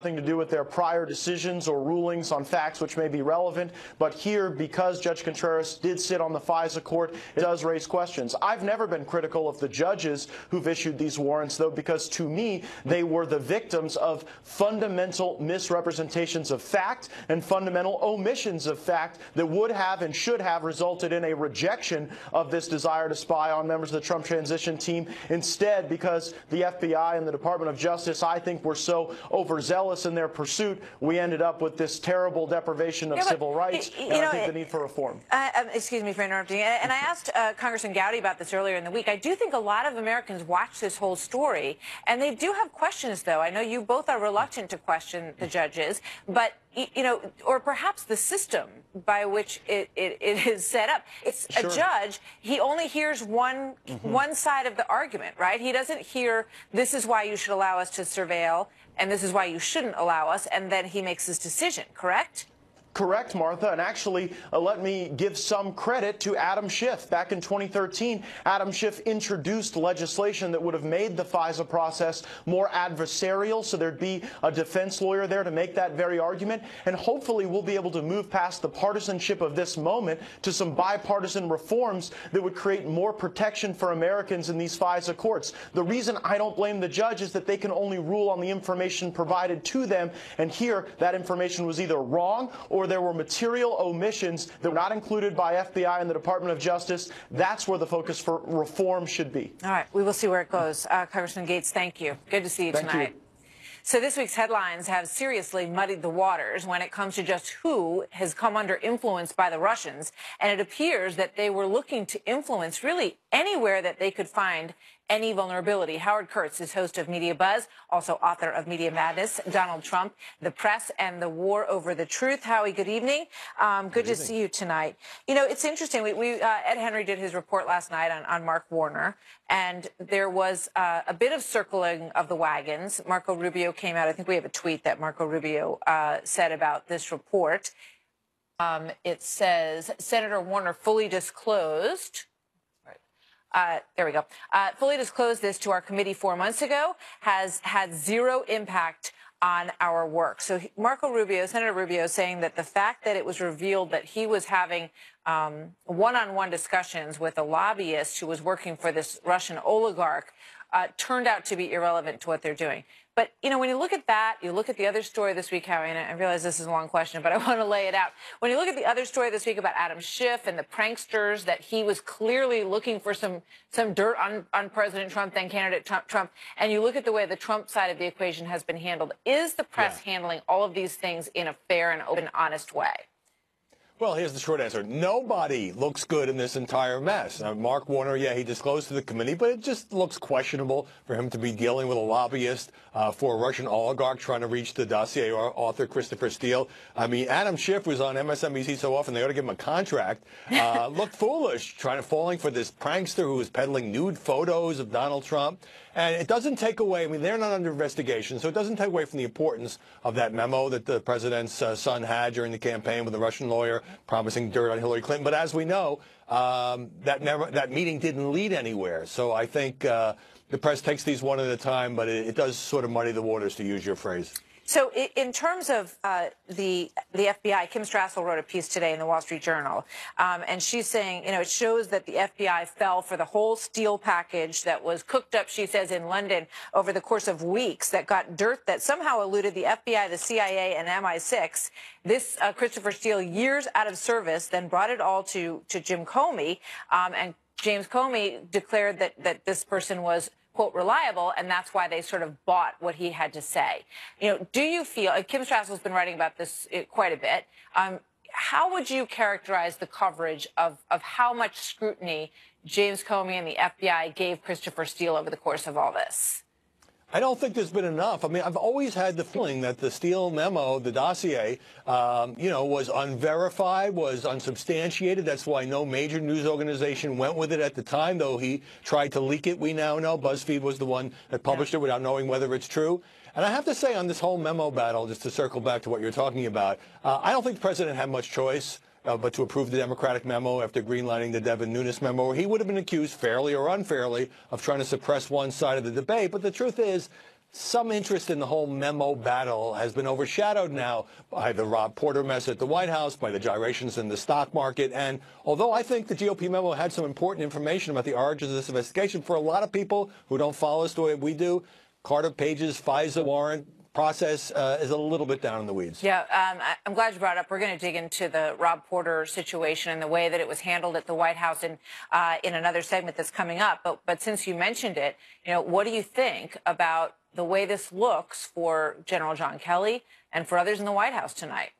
nothing to do with their prior decisions or rulings on facts which may be relevant. But here, because Judge Contreras did sit on the FISA court, it does raise questions. I've never been critical of the judges who've issued these warrants, though, because to me, they were the victims of fundamental misrepresentations of fact and fundamental omissions of fact that would have and should have resulted in a rejection of this desire to spy on members of the Trump transition team. Instead, because the FBI and the Department of Justice, I think, were so overzealous in their pursuit, we ended up with this terrible deprivation of civil rights, and I think the need for reform. Excuse me for interrupting. And I asked Congressman Gowdy about this earlier in the week. I do think a lot of Americans watch this whole story, and they do have questions, though. I know you both are reluctant to question the judges, but or perhaps the system by which it is set up. It's a judge. He only hears one side of the argument, right? He doesn't hear, this is why you should allow us to surveil, and this is why you shouldn't allow us, and then he makes his decision, correct? Correct, Martha. And actually, let me give some credit to Adam Schiff. Back in 2013, Adam Schiff introduced legislation that would have made the FISA process more adversarial, so there'd be a defense lawyer there to make that very argument. And hopefully, we'll be able to move past the partisanship of this moment to some bipartisan reforms that would create more protection for Americans in these FISA courts. The reason I don't blame the judge is that they can only rule on the information provided to them. And here, that information was either wrong or there were material omissions that were not included by FBI and the Department of Justice. That's where the focus for reform should be. All right. We will see where it goes. Congressman Gates, thank you. Good to see you tonight. Thank you. So this week's headlines have seriously muddied the waters when it comes to just who has come under influence by the Russians. And it appears that they were looking to influence really anywhere that they could find any vulnerability. Howard Kurtz is host of Media Buzz, also author of Media Madness, Donald Trump, the Press, and the War Over the Truth. Howie, good evening. Good to see you tonight. You know, it's interesting. Ed Henry did his report last night on Mark Warner, and there was a bit of circling of the wagons. Marco Rubio came out. I think we have a tweet that Marco Rubio said about this report. It says, Senator Warner fully disclosed. There we go. Fully disclosed this to our committee 4 months ago, has had zero impact on our work. So Marco Rubio, Senator Rubio, is saying that the fact that it was revealed that he was having one-on-one discussions with a lobbyist who was working for this Russian oligarch turned out to be irrelevant to what they're doing. But, you know, when you look at that, you look at the other story this week, Howie, and I realize this is a long question, but I want to lay it out. When you look at the other story this week about Adam Schiff and the pranksters, that he was clearly looking for some dirt on President Trump, then candidate Trump, and you look at the way the Trump side of the equation has been handled, is the press handling all of these things in a fair and open, honest way? Well, here's the short answer. Nobody looks good in this entire mess. Mark Warner, yeah, he disclosed to the committee, but it just looks questionable for him to be dealing with a lobbyist for a Russian oligarch trying to reach the dossier author, Christopher Steele. I mean, Adam Schiff was on MSNBC so often they ought to give him a contract. Looked foolish, falling for this prankster who was peddling nude photos of Donald Trump. And it doesn't take away, I mean, they're not under investigation, so it doesn't take away from the importance of that memo that the president's son had during the campaign with a Russian lawyer promising dirt on Hillary Clinton. But as we know, that meeting didn't lead anywhere. So I think the press takes these one at a time, but it does sort of muddy the waters, to use your phrase. So in terms of the FBI, Kim Strassel wrote a piece today in the Wall Street Journal, and she's saying, you know, it shows that the FBI fell for the whole Steele package that was cooked up, she says, in London over the course of weeks, that got dirt that somehow eluded the FBI, the CIA, and MI6. This Christopher Steele, years out of service, then brought it all to Jim Comey, and James Comey declared that this person was, quote, reliable, and that's why they sort of bought what he had to say. You know, do you feel, Kim Strassel's been writing about this quite a bit, how would you characterize the coverage of how much scrutiny James Comey and the FBI gave Christopher Steele over the course of all this? I don't think there's been enough. I mean, I've always had the feeling that the Steele memo, the dossier, you know, was unverified, was unsubstantiated. That's why no major news organization went with it at the time, though he tried to leak it, we now know. BuzzFeed was the one that published it without knowing whether it's true. And I have to say on this whole memo battle, just to circle back to what you're talking about, I don't think the president had much choice but to approve the Democratic memo after greenlighting the Devin Nunes memo, where he would have been accused, fairly or unfairly, of trying to suppress one side of the debate. But the truth is, some interest in the whole memo battle has been overshadowed now by the Rob Porter mess at the White House, by the gyrations in the stock market. And although I think the GOP memo had some important information about the origins of this investigation, for a lot of people who don't follow us the way we do, Carter Page's FISA warrant process is a little bit down in the weeds. Yeah, I'm glad you brought it up. We're going to dig into the Rob Porter situation and the way that it was handled at the White House in another segment that's coming up. But since you mentioned it, what do you think about the way this looks for General John Kelly and for others in the White House tonight?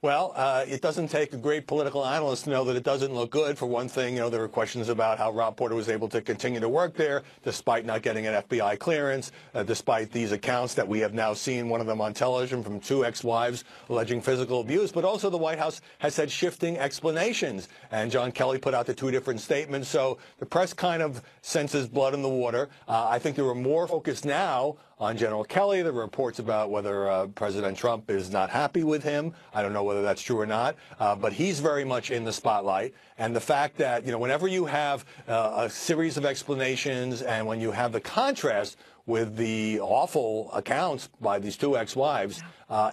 Well, it doesn't take a great political analyst to know that it doesn't look good. For one thing, there were questions about how Rob Porter was able to continue to work there despite not getting an FBI clearance, despite these accounts that we have now seen, one of them on television from two ex-wives alleging physical abuse. But also the White House has had shifting explanations. And John Kelly put out the two different statements. So the press kind of senses blood in the water. I think they were more focused now on General Kelly. There were reports about whether President Trump is not happy with him. I don't know whether that's true or not, but he's very much in the spotlight. And the fact that, whenever you have a series of explanations and when you have the contrast with the awful accounts by these two ex-wives,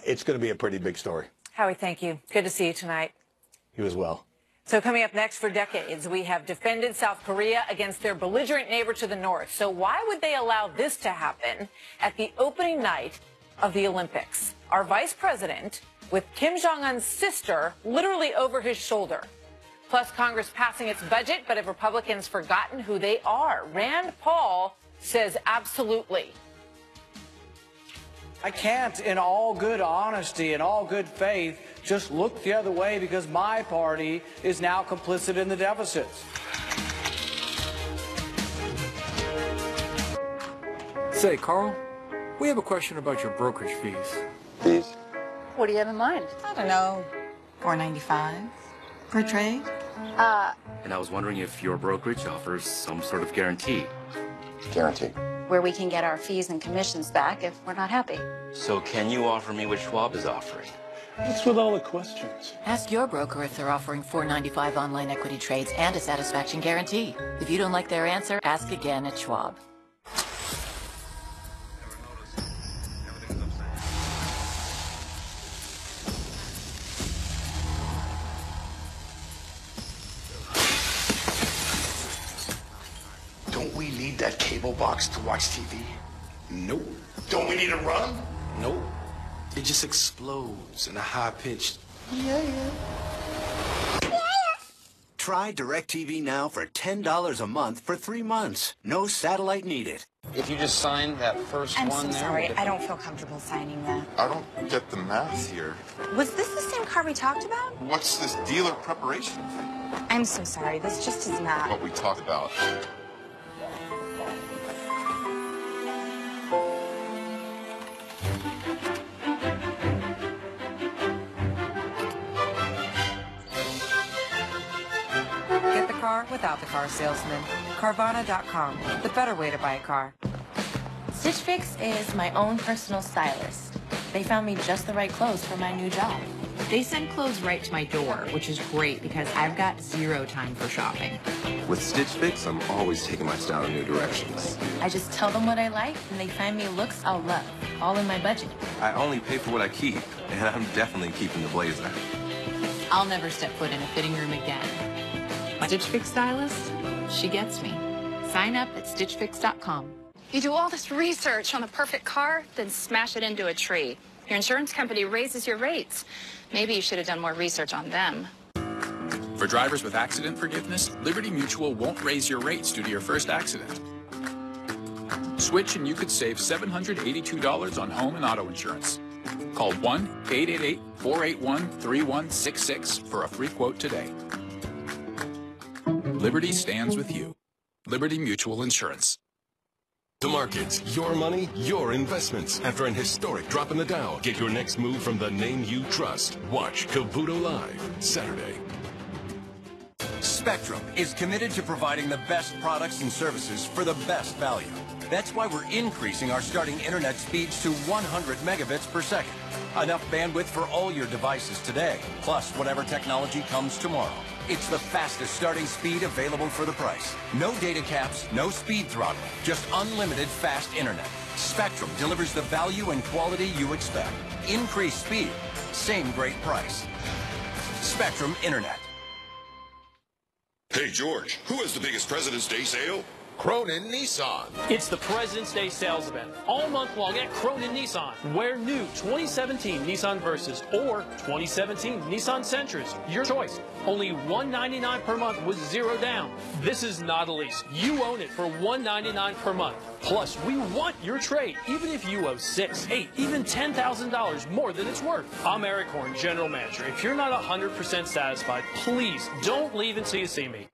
it's going to be a pretty big story. Howie, thank you. Good to see you tonight. You as well. So coming up next, for decades, we have defended South Korea against their belligerent neighbor to the north. So why would they allow this to happen at the opening night of the Olympics? Our vice president with Kim Jong-un's sister literally over his shoulder. Plus, Congress passing its budget, but have Republicans forgotten who they are? Rand Paul says absolutely. I can't, in all good honesty and all good faith, just look the other way because my party is now complicit in the deficits. Say, Carl, we have a question about your brokerage fees. Fees? What do you have in mind? I don't know, $4.95 per trade. And I was wondering if your brokerage offers some sort of guarantee. Guarantee. Where we can get our fees and commissions back if we're not happy. So can you offer me what Schwab is offering? What's with all the questions? Ask your broker if they're offering $4.95 online equity trades and a satisfaction guarantee. If you don't like their answer, ask again at Schwab. Don't we need that cable box to watch TV? Nope. Don't we need a run? Nope. It just explodes in a high-pitched... Yeah. Try DirecTV now for $10 a month for 3 months. No satellite needed. If you just sign that first one there... I'm so sorry. I don't feel comfortable signing that. I don't get the math here. Was this the same car we talked about? What's this dealer preparation? I'm so sorry. This just is not... what we talked about. Without the car salesman. Carvana.com, the better way to buy a car. Stitch Fix is my own personal stylist. They found me just the right clothes for my new job. They send clothes right to my door, which is great because I've got zero time for shopping. With Stitch Fix, I'm always taking my style in new directions. I just tell them what I like, and they find me looks I'll love, all in my budget. I only pay for what I keep, and I'm definitely keeping the blazer. I'll never step foot in a fitting room again. Stitch Fix stylist, she gets me. Sign up at stitchfix.com. You do all this research on the perfect car, then smash it into a tree. Your insurance company raises your rates. Maybe you should have done more research on them. For drivers with accident forgiveness, Liberty Mutual won't raise your rates due to your first accident. Switch and you could save $782 on home and auto insurance. Call 1-888-481-3166 for a free quote today. Liberty stands with you. Liberty Mutual Insurance. The markets, your money, your investments. After an historic drop in the Dow, get your next move from the name you trust. Watch Caputo Live, Saturday. Spectrum is committed to providing the best products and services for the best value. That's why we're increasing our starting internet speeds to 100 megabits per second. Enough bandwidth for all your devices today, plus whatever technology comes tomorrow. It's the fastest starting speed available for the price. No data caps, no speed throttle, just unlimited fast internet. Spectrum delivers the value and quality you expect. Increased speed, same great price. Spectrum Internet. Hey, George, who has the biggest President's Day sale? Cronin Nissan. It's the President's Day sales event all month long at Cronin Nissan. Wear new 2017 Nissan Versas or 2017 Nissan Sentras. Your choice. Only $199 per month with 0 down. This is not a lease. You own it for $199 per month. Plus, we want your trade, even if you owe $6, $8, even $10,000 more than it's worth. I'm Eric Horn, General Manager. If you're not 100% satisfied, please don't leave until you see me.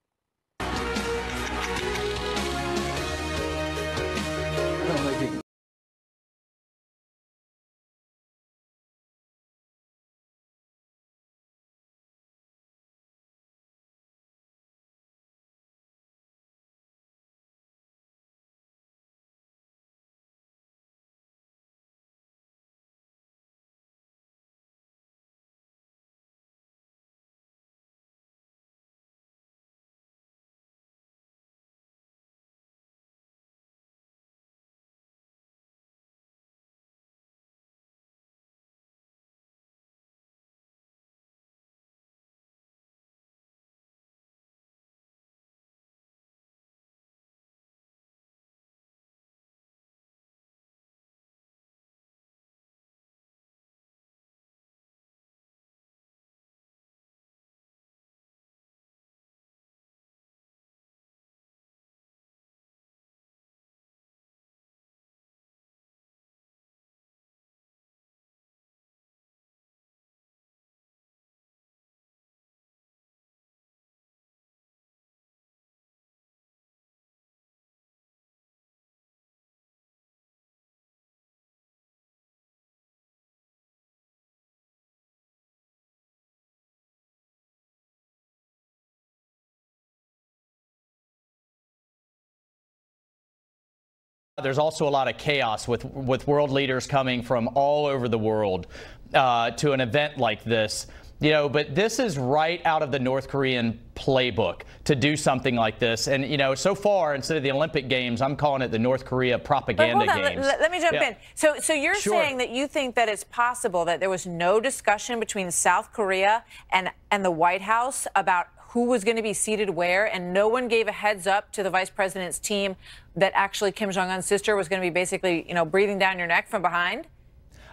There's also a lot of chaos with world leaders coming from all over the world to an event like this. You know, but this is right out of the North Korean playbook to do something like this. And, you know, so far, instead of the Olympic Games, I'm calling it the North Korea propaganda games. Let me jump in. So you're saying that you think that it's possible that there was no discussion between South Korea and the White House about who was going to be seated where, and no one gave a heads up to the vice president's team that actually Kim Jong-un's sister was going to be basically, you know, breathing down your neck from behind?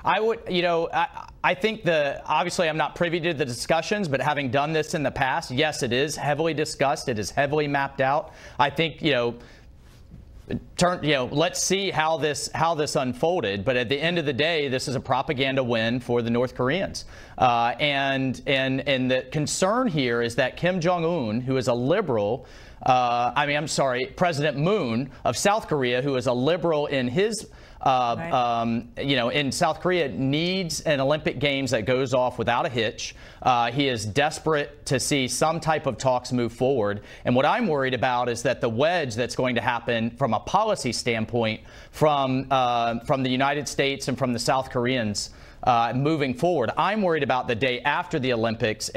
I would, you know, I think obviously I'm not privy to the discussions, but having done this in the past, yes, it is heavily discussed. It is heavily mapped out. I think, you know, let's see how this unfolded. But at the end of the day, this is a propaganda win for the North Koreans. And the concern here is that Kim Jong-un, who is a liberal, President Moon of South Korea, who is a liberal in his in South Korea, needs an Olympic Games that goes off without a hitch. He is desperate to see some type of talks move forward. And what I'm worried about is that the wedge that's going to happen from a policy standpoint from the United States and from the South Koreans moving forward. I'm worried about the day after the Olympics.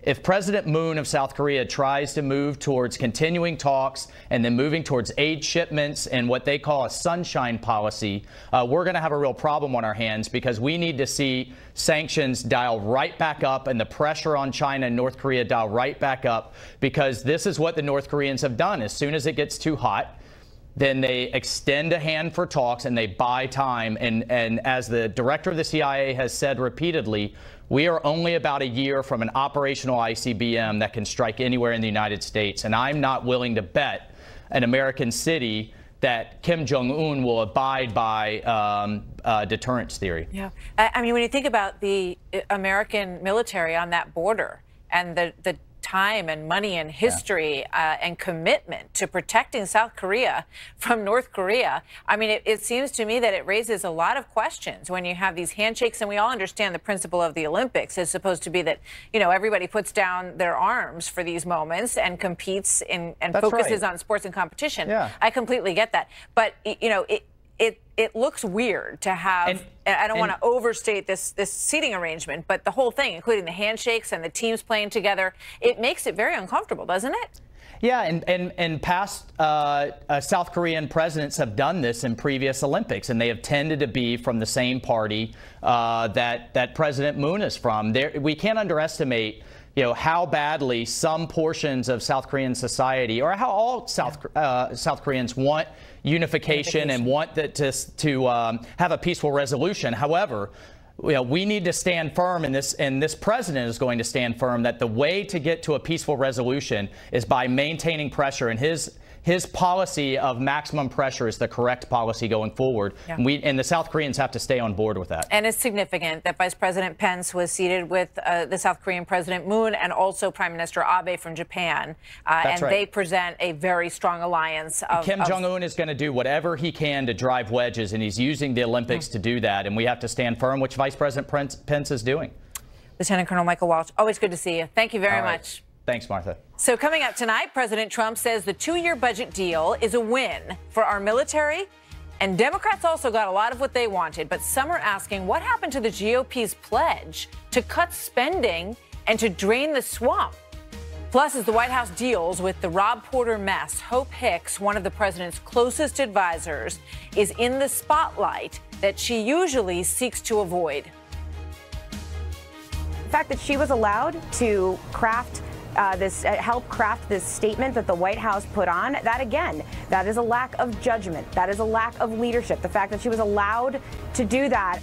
If President Moon of South Korea tries to move towards continuing talks and then moving towards aid shipments and what they call a sunshine policy, we're going to have a real problem on our hands, because we need to see sanctions dial right back up and the pressure on China and North Korea dial right back up, because this is what the North Koreans have done. As soon as it gets too hot, then they extend a hand for talks and they buy time. And as the director of the CIA has said repeatedly, we are only about a year from an operational ICBM that can strike anywhere in the United States. And I'm not willing to bet an American city that Kim Jong-un will abide by deterrence theory. Yeah. I mean, when you think about the American military on that border and the time and money and history and commitment to protecting South Korea from North Korea, I mean, it seems to me that it raises a lot of questions when you have these handshakes. And we all understand the principle of the Olympics is supposed to be that, you know, everybody puts down their arms for these moments and competes and focuses on sports and competition. Yeah. I completely get that. But, you know, it looks weird to have, I don't want to overstate this seating arrangement, but the whole thing, including the handshakes and the teams playing together, it makes it very uncomfortable, doesn't it? Yeah, and past South Korean presidents have done this in previous Olympics, and they have tended to be from the same party that President Moon is from. We can't underestimate, how badly some portions of South Korean society, or how all South Koreans want unification and want to have a peaceful resolution. However, we need to stand firm in this, and this president is going to stand firm that the way to get to a peaceful resolution is by maintaining pressure, and his policy of maximum pressure is the correct policy going forward. Yeah. And the South Koreans have to stay on board with that. And it's significant that Vice President Pence was seated with the South Korean President Moon and also Prime Minister Abe from Japan. And right. They present a very strong alliance. Kim Jong-un is going to do whatever he can to drive wedges, and he's using the Olympics to do that. And we have to stand firm, which Vice President Pence is doing. Lieutenant Colonel Michael Walsh, always good to see you. Thank you very much. Thanks, Martha. So coming up tonight, President Trump says the 2-year budget deal is a win for our military. And Democrats also got a lot of what they wanted. But some are asking what happened to the GOP's pledge to cut spending and to drain the swamp. Plus, as the White House deals with the Rob Porter mess, Hope Hicks, one of the president's closest advisors, is in the spotlight that she usually seeks to avoid. The fact that she was allowed to help craft this statement that the White House put on, that again, that is a lack of judgment. That is a lack of leadership. The fact that she was allowed to do that.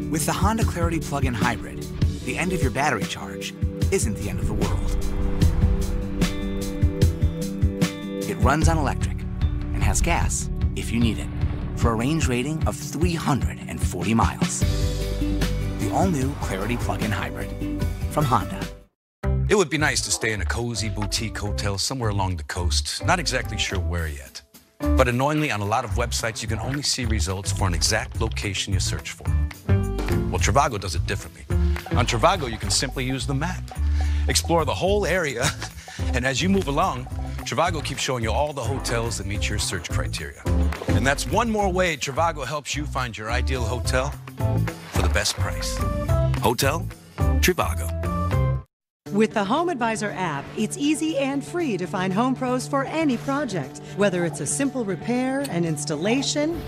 With the Honda Clarity plug-in hybrid, the end of your battery charge isn't the end of the world. It runs on electric and has gas if you need it for a range rating of 340 miles. The all-new Clarity plug-in hybrid from Honda. It would be nice to stay in a cozy boutique hotel somewhere along the coast. Not exactly sure where yet. But annoyingly, on a lot of websites, you can only see results for an exact location you search for. Well, Trivago does it differently. On Trivago, you can simply use the map, explore the whole area, and as you move along, Trivago keeps showing you all the hotels that meet your search criteria. And that's one more way Trivago helps you find your ideal hotel for the best price. Hotel Trivago. With the Home Advisor app, it's easy and free to find home pros for any project, whether it's a simple repair, an installation,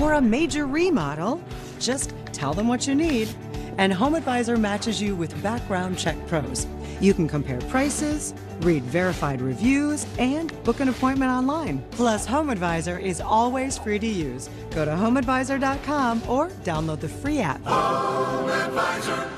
or a major remodel. Just tell them what you need, and Home Advisor matches you with background check pros. You can compare prices, read verified reviews, and book an appointment online. Plus, Home Advisor is always free to use. Go to homeadvisor.com or download the free app. Home Advisor.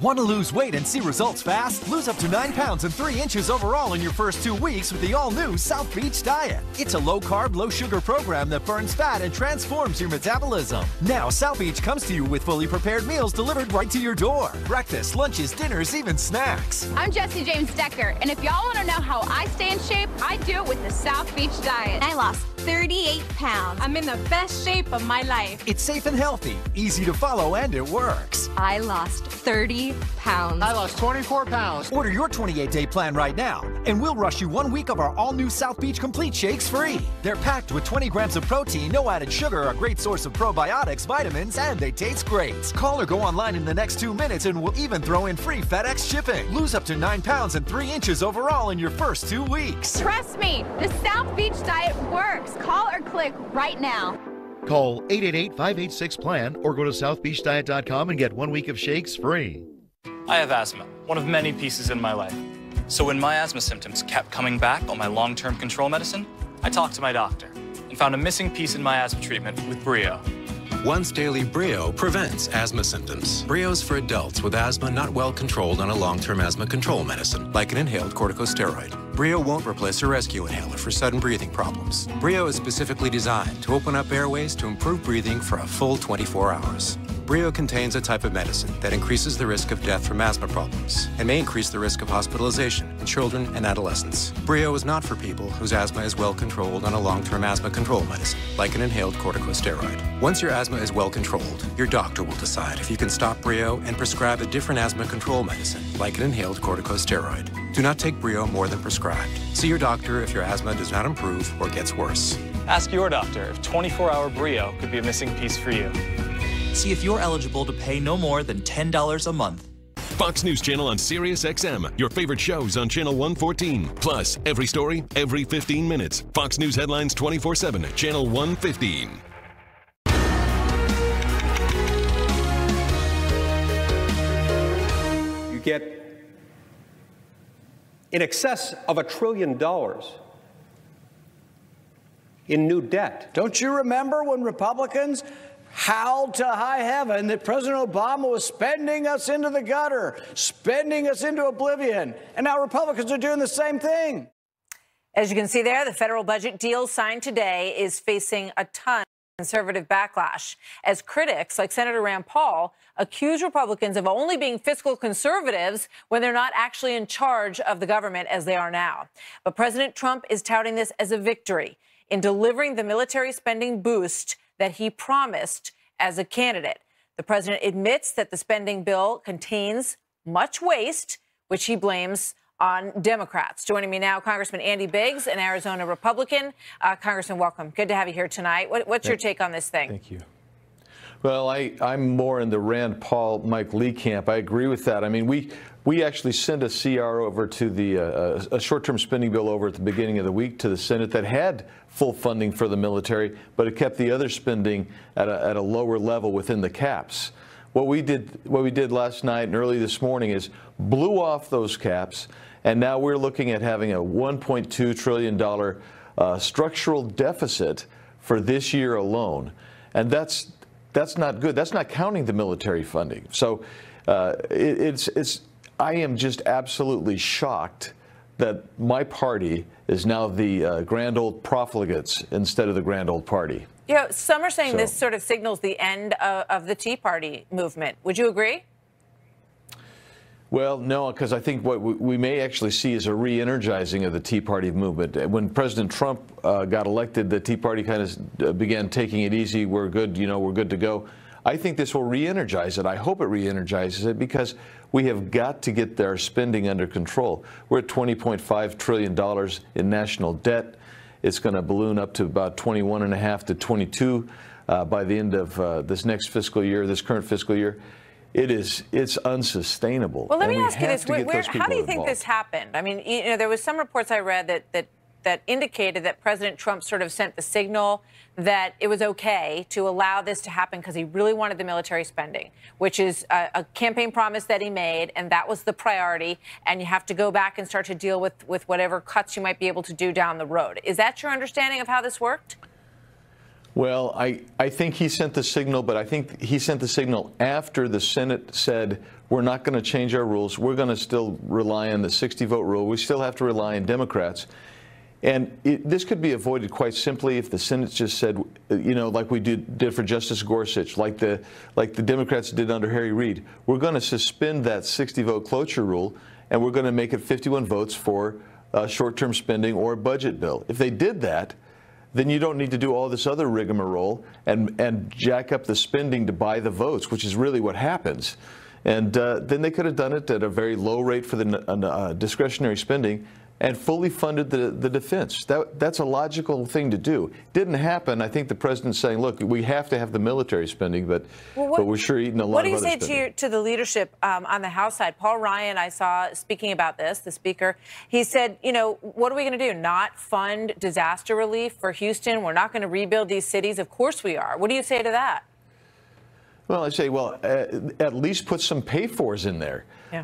Want to lose weight and see results fast? Lose up to 9 pounds and 3 inches overall in your first 2 weeks with the all-new South Beach Diet. It's a low-carb, low-sugar program that burns fat and transforms your metabolism. Now, South Beach comes to you with fully prepared meals delivered right to your door. Breakfast, lunches, dinners, even snacks. I'm Jessie James Decker, and if y'all want to know how I stay in shape, I do it with the South Beach Diet. I lost 38 pounds. I'm in the best shape of my life. It's safe and healthy, easy to follow, and it works. I lost 30 pounds. I lost 24 pounds. Order your 28-day plan right now, and we'll rush you 1 week of our all-new South Beach Complete Shakes free. They're packed with 20 grams of protein, no added sugar, a great source of probiotics, vitamins, and they taste great. Call or go online in the next 2 minutes, and we'll even throw in free FedEx shipping. Lose up to 9 pounds and 3 inches overall in your first 2 weeks. Trust me, the South Beach Diet works. Call or click right now. Call 888-586-PLAN or go to southbeachdiet.com and get 1 week of shakes free. I have asthma, one of many pieces in my life. So when my asthma symptoms kept coming back on my long-term control medicine, I talked to my doctor and found a missing piece in my asthma treatment with Brio. Once daily Brio prevents asthma symptoms. Brio's for adults with asthma not well controlled on a long-term asthma control medicine, like an inhaled corticosteroid. Brio won't replace a rescue inhaler for sudden breathing problems. Brio is specifically designed to open up airways to improve breathing for a full 24 hours. Brio contains a type of medicine that increases the risk of death from asthma problems and may increase the risk of hospitalization in children and adolescents. Brio is not for people whose asthma is well controlled on a long-term asthma control medicine, like an inhaled corticosteroid. Once your asthma is well controlled, your doctor will decide if you can stop Brio and prescribe a different asthma control medicine, like an inhaled corticosteroid. Do not take Brio more than prescribed. See your doctor if your asthma does not improve or gets worse. Ask your doctor if 24-hour Brio could be a missing piece for you. See if you're eligible to pay no more than $10 a month. Fox News Channel on Sirius XM. Your favorite shows on Channel 114. Plus, every story, every 15 minutes. Fox News headlines 24/7 at Channel 115. You get in excess of $1 trillion in new debt. Don't you remember when Republicans howled to high heaven that President Obama was spending us into the gutter, spending us into oblivion, and now Republicans are doing the same thing? As you can see there, the federal budget deal signed today is facing a ton of conservative backlash, as critics like Senator Rand Paul accuse Republicans of only being fiscal conservatives when they're not actually in charge of the government as they are now. But President Trump is touting this as a victory in delivering the military spending boost that he promised as a candidate. The president admits that the spending bill contains much waste, which he blames on Democrats. Joining me now, Congressman Andy Biggs, an Arizona Republican. Congressman, welcome. Good to have you here tonight. What's your take on this thing? Thank you. Well, I'm more in the Rand Paul, Mike Lee camp. I agree with that. I mean, we actually sent a CR over to the a short-term spending bill over at the beginning of the week to the Senate that had full funding for the military, but it kept the other spending at a lower level within the caps. What we did last night and early this morning is blew off those caps, and now we're looking at having a $1.2 trillion structural deficit for this year alone, and that's not good. That's not counting the military funding. So I am just absolutely shocked that my party is now the grand old profligates instead of the grand old party. You know, some are saying this sort of signals the end of the Tea Party movement. Would you agree? Well, no, because I think what we may actually see is a re-energizing of the Tea Party movement. When President Trump got elected, the Tea Party kind of began taking it easy. We're good, we're good to go. I think this will re-energize it. I hope it re-energizes it because we have got to get our spending under control. We're at $20.5 trillion in national debt. It's going to balloon up to about 21.5 to 22 by the end of this next fiscal year, this current fiscal year. It's unsustainable. Well, let me ask you this: how do you think this happened? I mean, there was some reports I read that indicated that President Trump sort of sent the signal that it was okay to allow this to happen because he really wanted the military spending, which is a campaign promise that he made, and that was the priority. And you have to go back and start to deal with whatever cuts you might be able to do down the road. Is that your understanding of how this worked? Well, I think he sent the signal, but I think he sent the signal after the Senate said, we're not going to change our rules. We're going to still rely on the 60-vote rule. We still have to rely on Democrats. And this could be avoided quite simply if the Senate just said, like we did for Justice Gorsuch, like the Democrats did under Harry Reid, we're going to suspend that 60-vote cloture rule, and we're going to make it 51 votes for short-term spending or a budget bill. If they did that, then you don't need to do all this other rigmarole and jack up the spending to buy the votes, which is really what happens. And then they could have done it at a very low rate for the discretionary spending and fully funded the defense. That's a logical thing to do. Didn't happen. I think the president's saying, look, we have to have the military spending, but we're sure eating a lot of other spending. What do you say to the leadership on the House side? Paul Ryan, I saw speaking about this, the speaker, he said, what are we going to do? Not fund disaster relief for Houston? We're not going to rebuild these cities? Of course we are. What do you say to that? Well, I say, at least put some pay-fors in there. Yeah.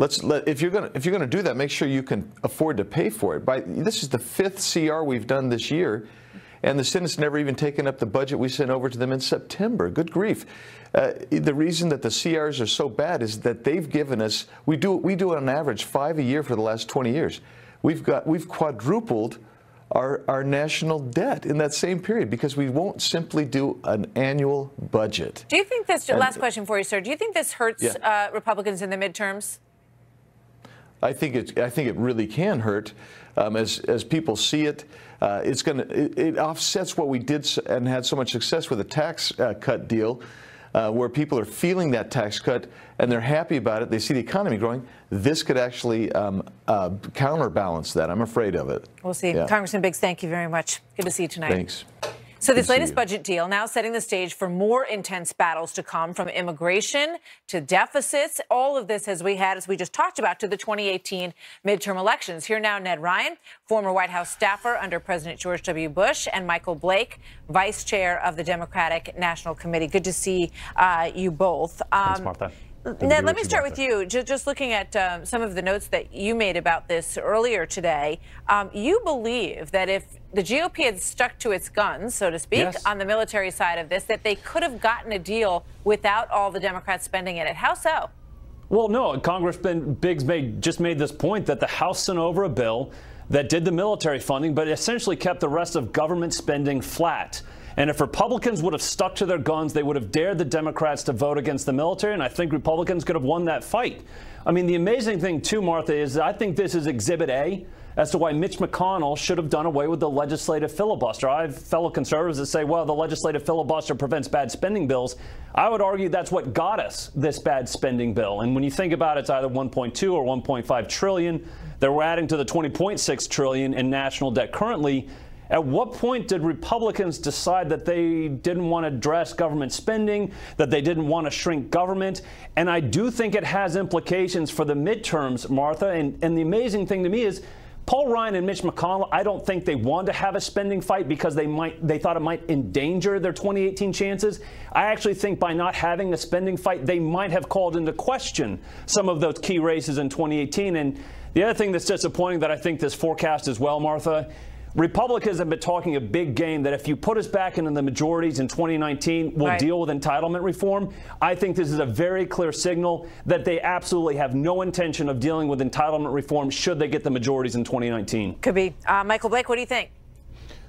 If you're going to do that, make sure you can afford to pay for it. This is the 5th CR we've done this year, and the Senate's never even taken up the budget we sent over to them in September. Good grief! The reason that the CRs are so bad is that they've given us we do on average 5 a year for the last 20 years. we've quadrupled our national debt in that same period because we won't simply do an annual budget. Do you think this, last question for you, sir, do you think this hurts Republicans in the midterms? I think it really can hurt as people see it. It offsets what we did and had so much success with the tax cut deal, where people are feeling that tax cut and they're happy about it. They see the economy growing. This could actually counterbalance that. I'm afraid of it. We'll see. Yeah. Congressman Biggs, thank you very much. Good to see you tonight. Thanks. So this latest budget deal now setting the stage for more intense battles to come, from immigration to deficits. All of this as we just talked about, to the 2018 midterm elections. Here now, Ned Ryan, former White House staffer under President George W. Bush, and Michael Blake, vice chair of the Democratic National Committee. Good to see you both. Thanks, Martha. Ned, let me start with you. Just looking at some of the notes that you made about this earlier today, you believe that if the GOP had stuck to its guns, so to speak, on the military side of this, that they could have gotten a deal without all the Democrats spending in it. How so? Well, no, Congressman Biggs just made this point that the House sent over a bill that did the military funding, but essentially kept the rest of government spending flat. And if Republicans would have stuck to their guns, they would have dared the Democrats to vote against the military, and I think Republicans could have won that fight. I mean, the amazing thing, too, Martha, is I think this is Exhibit A as to why Mitch McConnell should have done away with the legislative filibuster. I have fellow conservatives that say, well, the legislative filibuster prevents bad spending bills. I would argue that's what got us this bad spending bill. And when you think about it, it's either 1.2 or 1.5 trillion that we're adding to the 20.6 trillion in national debt currently. At what point did Republicans decide that they didn't want to address government spending, that they didn't want to shrink government? And I do think it has implications for the midterms, Martha. And the amazing thing to me is Paul Ryan and Mitch McConnell, I don't think they wanted to have a spending fight because they thought it might endanger their 2018 chances. I actually think by not having a spending fight, they might have called into question some of those key races in 2018. And the other thing that's disappointing that I think this forecast as well, Martha, Republicans have been talking a big game that if you put us back into the majorities in 2019, we'll deal with entitlement reform. I think this is a very clear signal that they absolutely have no intention of dealing with entitlement reform should they get the majorities in 2019. Could be. Michael Blake, what do you think?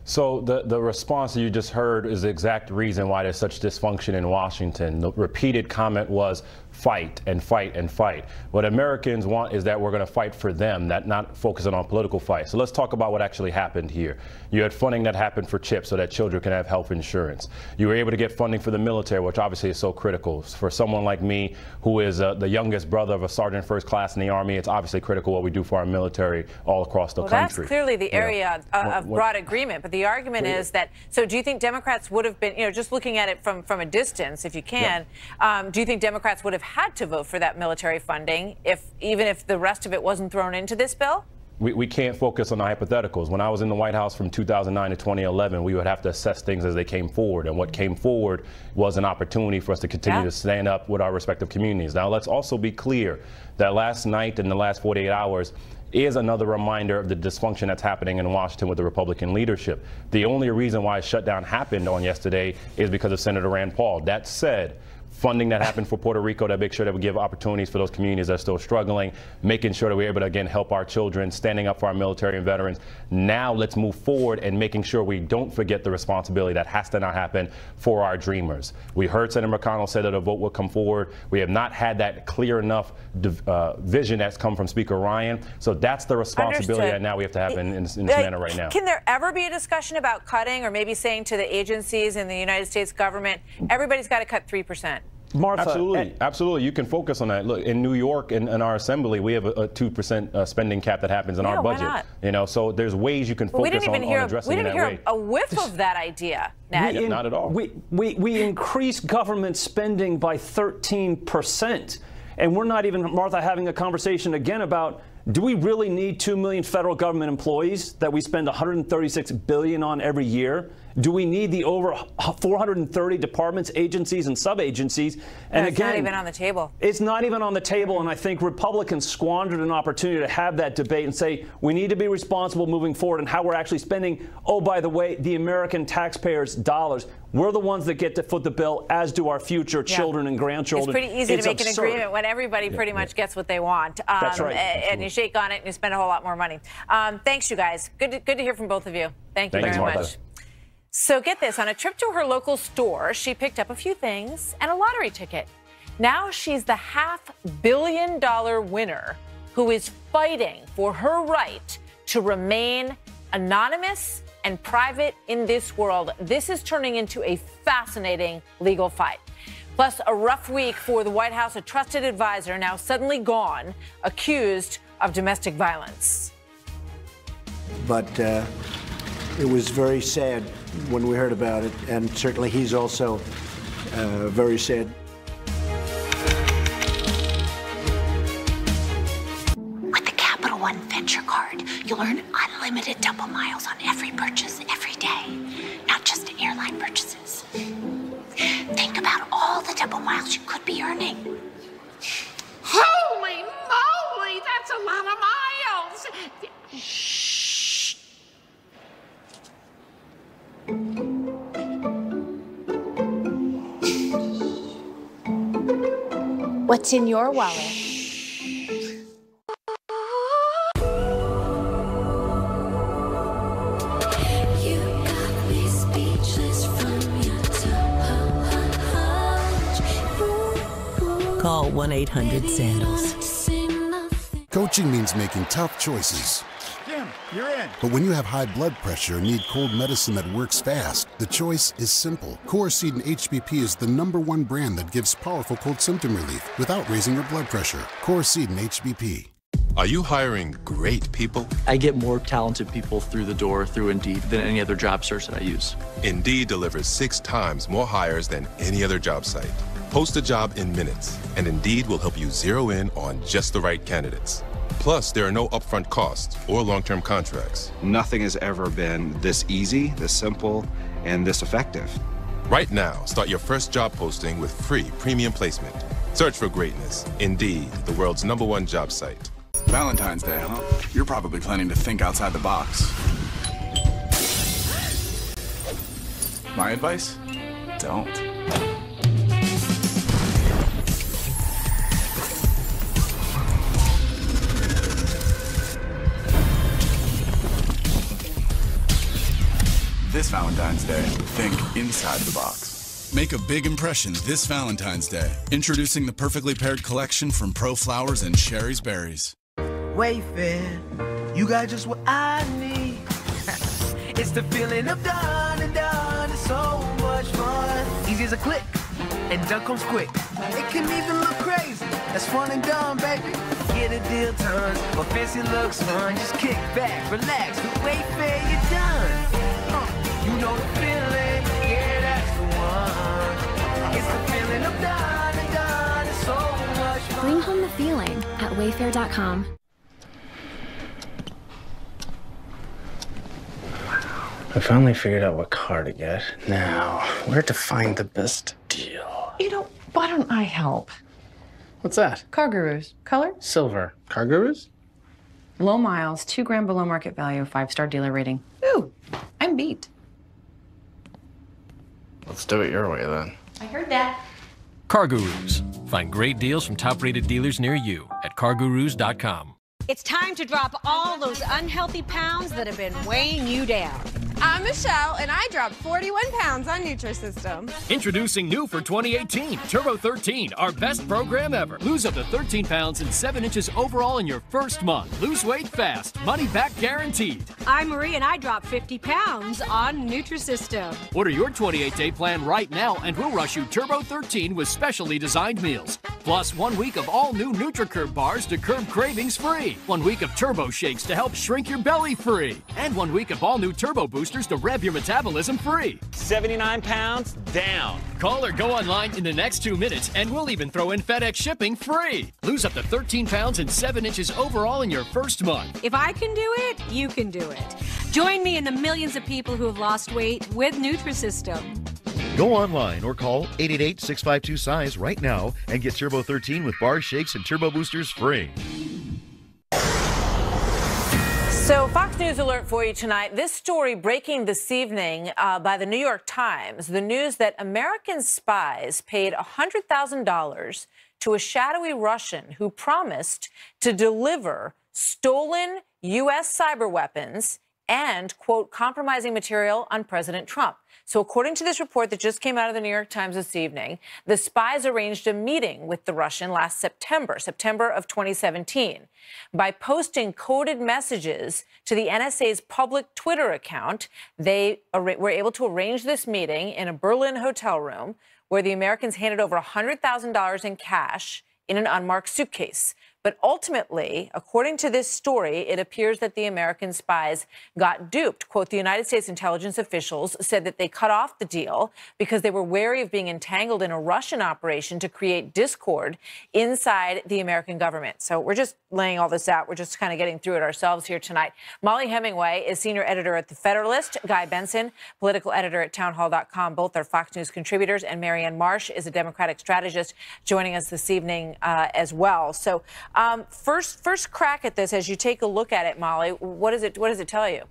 So the response that you just heard is the exact reason why there's such dysfunction in Washington. The repeated comment was fight and fight and fight. What Americans want is that we're going to fight for them, that not focusing on political fight. So let's talk about what actually happened here. You had funding that happened for CHIP so that children can have health insurance. You were able to get funding for the military, which obviously is so critical. For someone like me, who is the youngest brother of a sergeant first class in the Army, it's obviously critical what we do for our military all across the country. That's clearly the area of broad agreement. But the argument is that, so do you think Democrats would have been, just looking at it from a distance, if you can, do you think Democrats would have had to vote for that military funding even if the rest of it wasn't thrown into this bill? We can't focus on the hypotheticals. When I was in the White House from 2009 to 2011, we would have to assess things as they came forward. And what came forward was an opportunity for us to continue to stand up with our respective communities. Now, let's also be clear that last night and the last 48 hours is another reminder of the dysfunction that's happening in Washington with the Republican leadership. The only reason why a shutdown happened on yesterday is because of Senator Rand Paul. That said, funding that happened for Puerto Rico to make sure that we give opportunities for those communities that are still struggling, making sure that we're able to, again, help our children, standing up for our military and veterans. Now let's move forward and making sure we don't forget the responsibility that has to not happen for our dreamers. We heard Senator McConnell say that a vote will come forward. We have not had that clear enough vision that's come from Speaker Ryan. So that's the responsibility that now we have to have in this manner right now. Can there ever be a discussion about cutting, or maybe saying to the agencies in the United States government, everybody's got to cut 3%? Martha, absolutely. You can focus on that. Look, in New York, in our assembly, we have a 2% spending cap that happens in our budget. So there's ways you can focus on addressing it that way. We didn't hear a whiff of that idea, Ned. Not at all. We increased government spending by 13%. And we're not even, Martha, having a conversation again about, do we really need 2 million federal government employees that we spend $136 billion on every year? Do we need the over 430 departments, agencies, and sub-agencies? And it's again, not even on the table. It's not even on the table, and I think Republicans squandered an opportunity to have that debate and say we need to be responsible moving forward and how we're actually spending, oh, by the way, the American taxpayers' dollars. We're the ones that get to foot the bill, as do our future children and grandchildren. It's pretty easy to make absurd. an agreement when everybody pretty much gets what they want. That's right. And you shake on it and you spend a whole lot more money. Thanks, you guys. Good to hear from both of you. Thank you very much. So get this, on a trip to her local store, she picked up a few things and a lottery ticket. Now she's the $500 million winner who is fighting for her right to remain anonymous and private in this world. This is turning into a fascinating legal fight. Plus, a rough week for the White House, a trusted advisor now suddenly gone, accused of domestic violence. But it was very sad when we heard about it, and certainly he's also very sad. With the Capital One Venture Card, you'll earn unlimited double miles on every purchase every day, not just airline purchases. Think about all the double miles you could be earning. Holy moly, that's a lot of miles! Shh. What's in your wallet? Call 1-800-SANDALS. Coaching means making tough choices. Jim, you're in. But when you have high blood pressure and need cold medicine that works fast, the choice is simple. Coricidin HBP is the #1 brand that gives powerful cold symptom relief without raising your blood pressure. Coricidin HBP. Are you hiring great people? I get more talented people through the door through Indeed than any other job search that I use. Indeed delivers 6 times more hires than any other job site. Post a job in minutes, and Indeed will help you zero in on just the right candidates. Plus, there are no upfront costs or long-term contracts. Nothing has ever been this easy, this simple, and this effective. Right now, start your first job posting with free premium placement. Search for greatness. Indeed, the world's #1 job site. Valentine's Day, huh? You're probably planning to think outside the box. My advice? Don't. This Valentine's Day, think inside the box. Make a big impression this Valentine's Day. Introducing the perfectly paired collection from Pro Flowers and Sherry's Berries. Wayfair, you got just what I need. It's the feeling of done and done. It's so much fun. Easy as a click, and done comes quick. It can even look crazy. That's fun and done, baby. Get a deal done, or fancy looks fun. Just kick back, relax. With Wayfair, you're done. You know the feeling, yeah, that's the one. It's the feeling of done and done. It's so much fun. Bring home the feeling at Wayfair.com. I finally figured out what car to get. Now, where to find the best deal? You know, why don't I help? What's that? Car Gurus. Color? Silver. Car Gurus? Low miles, 2 grand below market value, 5-star dealer rating. Ooh, I'm beat. Let's do it your way, then. I heard that. Car Gurus. Find great deals from top-rated dealers near you at cargurus.com. It's time to drop all those unhealthy pounds that have been weighing you down. I'm Michelle, and I dropped 41 pounds on Nutrisystem. Introducing new for 2018, Turbo 13, our best program ever. Lose up to 13 pounds and 7 inches overall in your first month. Lose weight fast, money back guaranteed. I'm Marie, and I dropped 50 pounds on Nutrisystem. Order your 28-day plan right now, and we'll rush you Turbo 13 with specially designed meals. Plus, 1 week of all new NutriCurb bars to curb cravings free. 1 week of Turbo Shakes to help shrink your belly free. And 1 week of all new Turbo Boosters to rev your metabolism free. 79 pounds down. Call or go online in the next 2 minutes, and we'll even throw in FedEx shipping free. Lose up to 13 pounds and 7 inches overall in your first month. If I can do it, you can do it. Join me in the millions of people who have lost weight with Nutrisystem. Go online or call 888-652-SIZE right now and get Turbo 13 with bars, shakes, and turbo boosters free. So Fox News alert for you tonight. This story breaking this evening by the New York Times. The news that American spies paid $100,000 to a shadowy Russian who promised to deliver stolen U.S. cyber weapons and, quote, compromising material on President Trump. So according to this report that just came out of the New York Times this evening, the spies arranged a meeting with the Russian last September of 2017. By posting coded messages to the NSA's public Twitter account, they were able to arrange this meeting in a Berlin hotel room where the Americans handed over $100,000 in cash in an unmarked suitcase. But ultimately, according to this story, it appears that the American spies got duped. Quote, the United States intelligence officials said that they cut off the deal because they were wary of being entangled in a Russian operation to create discord inside the American government. So we're just laying all this out. We're just kind of getting through it ourselves here tonight. Molly Hemingway is senior editor at The Federalist. Guy Benson, political editor at townhall.com. Both are Fox News contributors. And Marianne Marsh is a Democratic strategist joining us this evening as well. So first crack at this, as you take a look at it, Molly, what does it tell you?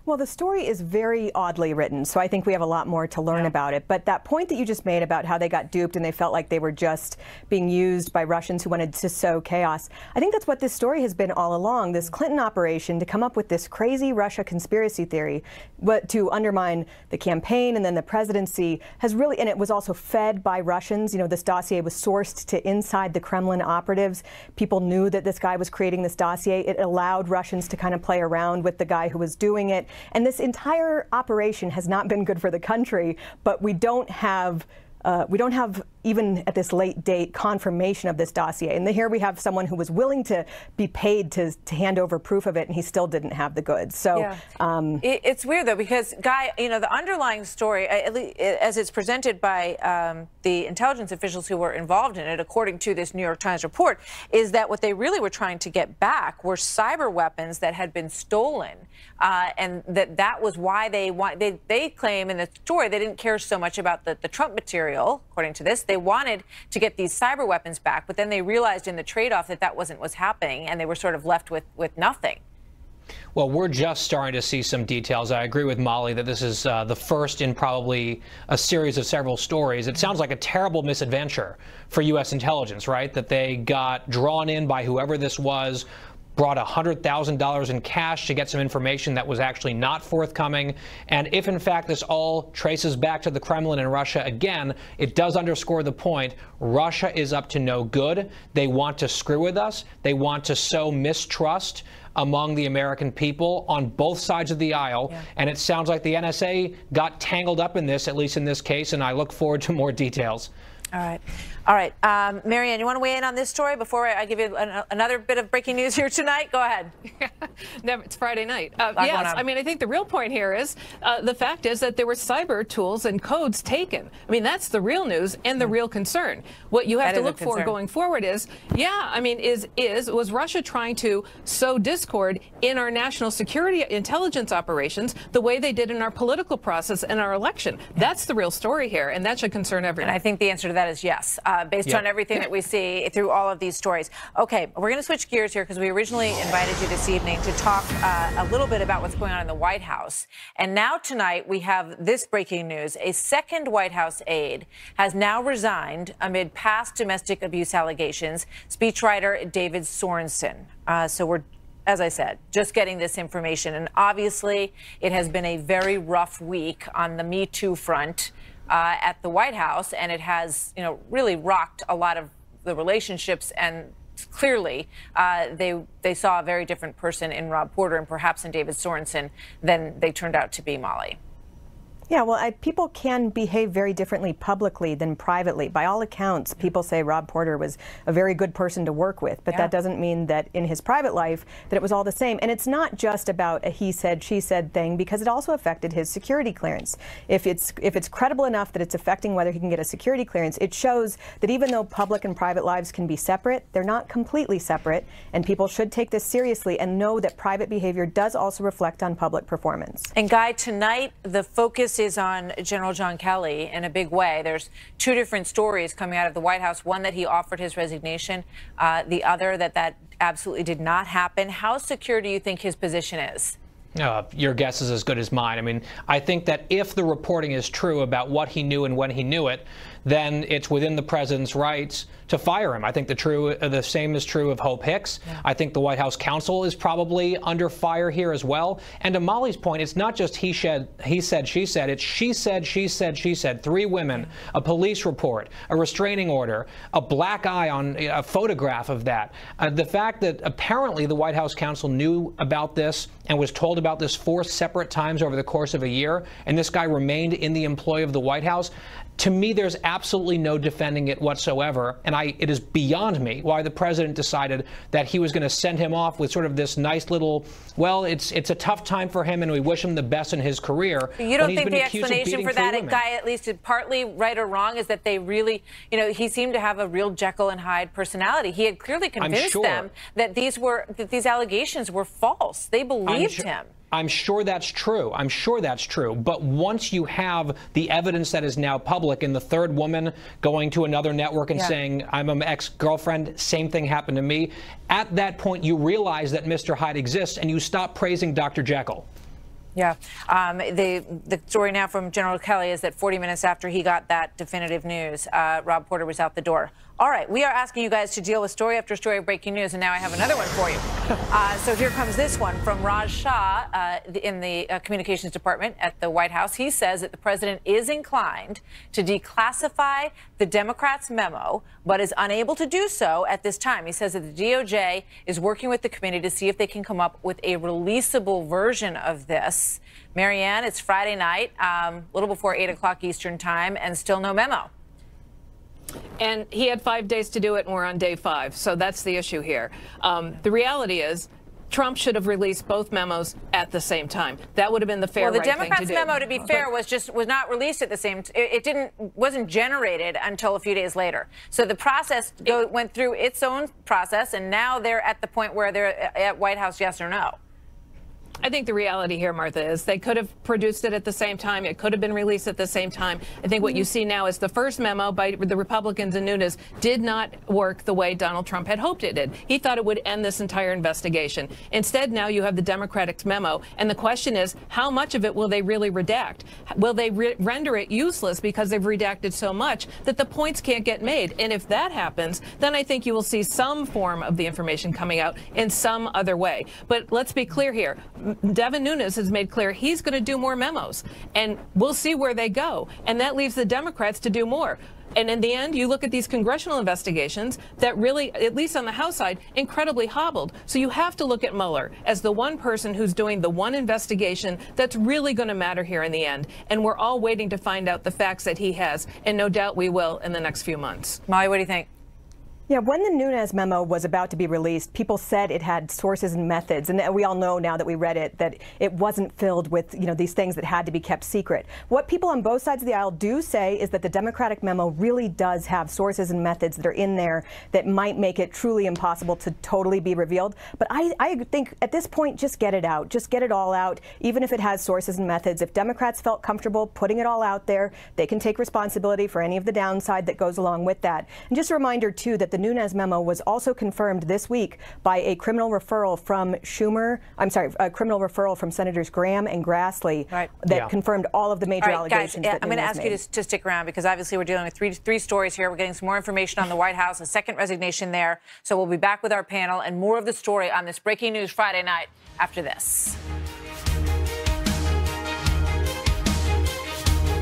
Well, the story is very oddly written, so I think we have a lot more to learn about it. But that point that you just made about how they got duped and they felt like they were just being used by Russians who wanted to sow chaos, I think that's what this story has been all along, this Clinton operation to come up with this crazy Russia conspiracy theory to undermine the campaign and then the presidency has really, and it was also fed by Russians. You know, this dossier was sourced to inside the Kremlin operatives. People knew that this guy was creating this dossier. It allowed Russians to kind of play around with the guy who was doing it. And this entire operation has not been good for the country, but we don't have even at this late date confirmation of this dossier. And here we have someone who was willing to be paid to hand over proof of it, and he still didn't have the goods. So it's weird, though, because, Guy, you know, the underlying story, as it's presented by the intelligence officials who were involved in it, according to this New York Times report, is that what they really were trying to get back were cyber weapons that had been stolen. And that was why they claim in the story they didn't care so much about the Trump material, according to this. They wanted to get these cyber weapons back, but then they realized in the trade-off that wasn't what's happening, and they were sort of left with nothing. Well, we're just starting to see some details. I agree with Molly that this is the first in probably a series of several stories. It sounds like a terrible misadventure for U.S. intelligence, right? That they got drawn in by whoever this was, brought $100,000 in cash to get some information that was actually not forthcoming. And if, in fact, this all traces back to the Kremlin and Russia again, it does underscore the point. Russia is up to no good. They want to screw with us. They want to sow mistrust among the American people on both sides of the aisle. And it sounds like the NSA got tangled up in this, at least in this case, and I look forward to more details. All right. Marianne, you want to weigh in on this story before I give you another bit of breaking news here tonight? Go ahead. It's Friday night. Yes, I mean, I think the real point here is the fact is that there were cyber tools and codes taken. I mean, that's the real news and the real concern. What you have to look for going forward is, was Russia trying to sow discord in our national security intelligence operations the way they did in our political process and our election? That's the real story here, and that should concern everyone. And I think the answer to that is yes. Based on everything that we see through all of these stories. Okay, we're going to switch gears here because we originally invited you this evening to talk a little bit about what's going on in the White House. And now tonight we have this breaking news. A second White House aide has now resigned amid past domestic abuse allegations, speechwriter David Sorensen. So we're, as I said, just getting this information. And obviously it has been a very rough week on the Me Too front at the White House, and it has, really rocked a lot of the relationships. And clearly, they saw a very different person in Rob Porter and perhaps in David Sorensen than they turned out to be, Molly. Yeah, well, people can behave very differently publicly than privately. By all accounts, people say Rob Porter was a very good person to work with, but that doesn't mean that in his private life that it was all the same. And it's not just about a he said, she said thing, because it also affected his security clearance. If it's credible enough that it's affecting whether he can get a security clearance, it shows that even though public and private lives can be separate, they're not completely separate, and people should take this seriously and know that private behavior does also reflect on public performance. And Guy, tonight the focus is on General John Kelly in a big way. There's two different stories coming out of the White House, one that he offered his resignation, the other that absolutely did not happen. How secure do you think his position is? Your guess is as good as mine. I mean, I think that if the reporting is true about what he knew and when he knew it, then it's within the president's rights to fire him. I think the same is true of Hope Hicks. Yeah. I think the White House counsel is probably under fire here as well. And to Molly's point, it's not just he said, she said. It's she said, she said, she said. 3 women, a police report, a restraining order, a black eye on a photograph of that. The fact that apparently the White House counsel knew about this and was told about this 4 separate times over the course of a year, and this guy remained in the employ of the White House, to me, there's absolutely no defending it whatsoever. And it is beyond me why the president decided that he was going to send him off with sort of this nice little, well, it's a tough time for him and we wish him the best in his career. You don't think the explanation for that, Guy, at least partly right or wrong, is that they really, he seemed to have a real Jekyll and Hyde personality. He had clearly convinced them that these allegations were false. They believed him. I'm sure that's true. I'm sure that's true. But once you have the evidence that is now public, and the 3rd woman going to another network and saying, I'm an ex-girlfriend, same thing happened to me, at that point you realize that Mr. Hyde exists and you stop praising Dr. Jekyll. Yeah. The story now from General Kelly is that 40 minutes after he got that definitive news, Rob Porter was out the door. All right, we are asking you guys to deal with story after story of breaking news, and now I have another one for you. So here comes this one from Raj Shah in the communications department at the White House. He says that the president is inclined to declassify the Democrats' memo, but is unable to do so at this time. He says that the DOJ is working with the committee to see if they can come up with a releasable version of this. Marianne, it's Friday night, a little before 8 o'clock Eastern time, and still no memo. And he had 5 days to do it, and we're on day 5. So that's the issue here. The reality is Trump should have released both memos at the same time. That would have been the fair right thing to do. Well, the Democrats' memo, to be fair, was not released at the same time. It wasn't generated until a few days later. So the process went through its own process, and now they're at the point where they're at White House, yes or no. I think the reality here, Martha, is they could have produced it at the same time. It could have been released at the same time. I think what you see now is the first memo by the Republicans and Nunes did not work the way Donald Trump had hoped it did. He thought it would end this entire investigation. Instead, now you have the Democratic memo. And the question is, how much of it will they really redact? Will they render it useless because they've redacted so much that the points can't get made? And if that happens, then I think you will see some form of the information coming out in some other way. But let's be clear here. Devin Nunes has made clear he's going to do more memos, and we'll see where they go. And that leaves the Democrats to do more. And in the end, you look at these congressional investigations that really, at least on the House side, incredibly hobbled. So you have to look at Mueller as the one person who's doing the one investigation that's really going to matter here in the end. And we're all waiting to find out the facts that he has. And no doubt we will in the next few months. Molly, what do you think? Yeah, when the Nunes memo was about to be released, people said it had sources and methods, and we all know now that we read it that it wasn't filled with, these things that had to be kept secret. What people on both sides of the aisle do say is that the Democratic memo really does have sources and methods that are in there that might make it truly impossible to totally be revealed. But I think at this point, just get it out. Just get it all out, even if it has sources and methods. If Democrats felt comfortable putting it all out there, they can take responsibility for any of the downside that goes along with that. And just a reminder, too, that the Nunes memo was also confirmed this week by a criminal referral from a criminal referral from Senators Graham and Grassley that confirmed all of the major allegations. Guys, I'm going to ask you to stick around because obviously we're dealing with three stories here. We're getting some more information on the White House, a second resignation there. So we'll be back with our panel and more of the story on this Breaking News Friday night after this.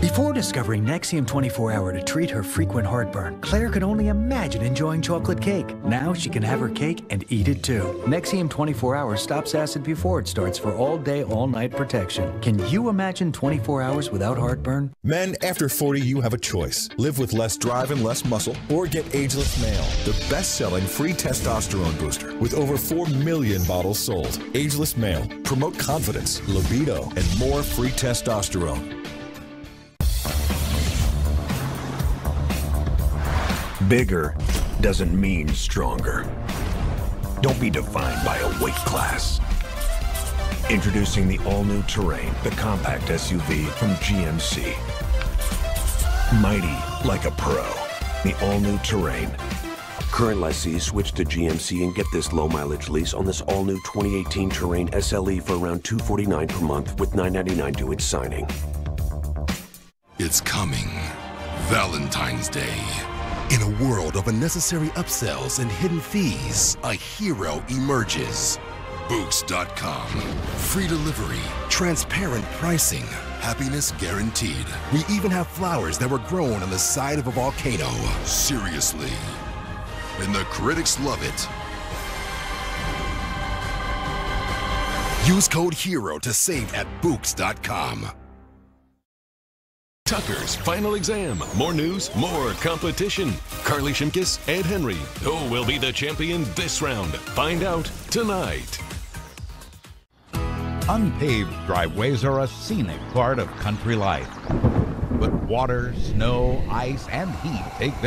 Before discovering Nexium 24 Hour to treat her frequent heartburn, Claire could only imagine enjoying chocolate cake. Now she can have her cake and eat it too. Nexium 24 Hour stops acid before it starts for all day, all night protection. Can you imagine 24 hours without heartburn? Men, after 40, you have a choice. Live with less drive and less muscle, or get Ageless Male, the best-selling free testosterone booster with over 4 million bottles sold. Ageless Male. Promote confidence, libido, and more free testosterone. Bigger doesn't mean stronger. Don't be defined by a weight class. Introducing the all-new Terrain, the compact SUV from GMC. Mighty like a pro. The all-new Terrain. Current lessees switch to GMC and get this low-mileage lease on this all-new 2018 Terrain SLE for around $249 per month with $999 due at signing. It's coming. Valentine's Day. In a world of unnecessary upsells and hidden fees, a hero emerges. Books.com. Free delivery, transparent pricing, happiness guaranteed. We even have flowers that were grown on the side of a volcano. Seriously. And the critics love it. Use code HERO to save at Books.com. Tucker's final exam. More news, more competition. Carly Shimkus, Ed Henry. Who will be the champion this round? Find out tonight. Unpaved driveways are a scenic part of country life. But water, snow, ice, and heat take their